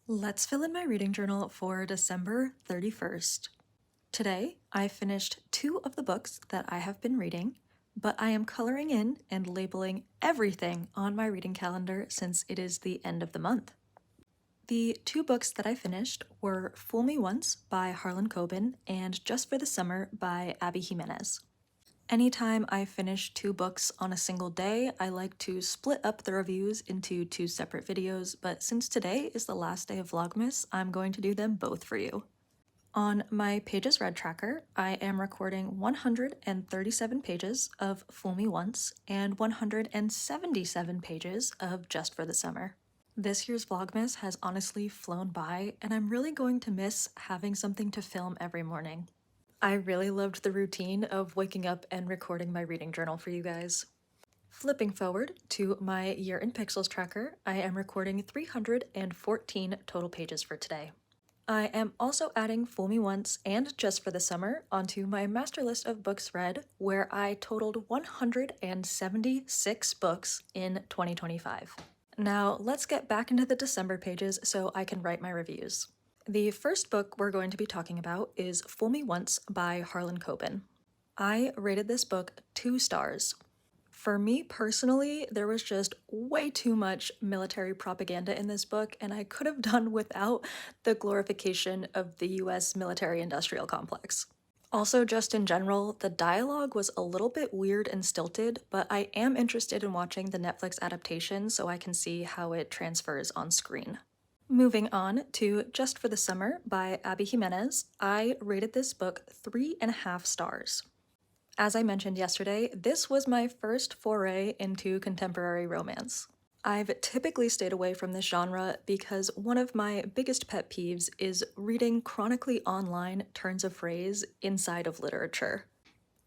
Let's fill in my reading journal for December 31st. Today, I finished 2 of the books that I have been reading, but I am coloring in and labeling everything on my reading calendar since it is the end of the month. The 2 books that I finished were Fool Me Once by Harlan Coben and Just for the Summer by Abby Jimenez. Anytime I finish 2 books on a single day, I like to split up the reviews into 2 separate videos, but since today is the last day of Vlogmas, I'm going to do them both for you. On my Pages Read tracker, I am recording 137 pages of Fool Me Once and 177 pages of Just for the Summer. This year's Vlogmas has honestly flown by, and I'm really going to miss having something to film every morning. I really loved the routine of waking up and recording my reading journal for you guys. Flipping forward to my Year in Pixels tracker, I am recording 314 total pages for today. I am also adding Fool Me Once and Just for the Summer onto my master list of books read, where I totaled 176 books in 2025. Now let's get back into the December pages so I can write my reviews. The first book we're going to be talking about is Fool Me Once by Harlan Coben. I rated this book 2 stars. For me personally, there was just way too much military propaganda in this book, and I could have done without the glorification of the US military-industrial complex. Also, just in general, the dialogue was a little bit weird and stilted, but I am interested in watching the Netflix adaptation so I can see how it transfers on screen. Moving on to Just for the Summer by Abby Jimenez, I rated this book 3.5 stars. As I mentioned yesterday, this was my first foray into contemporary romance. I've typically stayed away from this genre because one of my biggest pet peeves is reading chronically online turns of phrase inside of literature.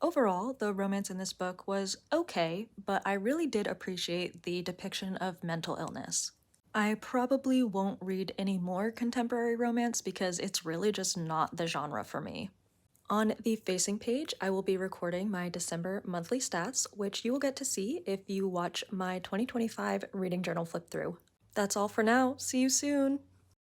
Overall, the romance in this book was okay, but I really did appreciate the depiction of mental illness. I probably won't read any more contemporary romance because it's really just not the genre for me. On the facing page, I will be recording my December monthly stats, which you will get to see if you watch my 2025 reading journal flip through. That's all for now. See you soon!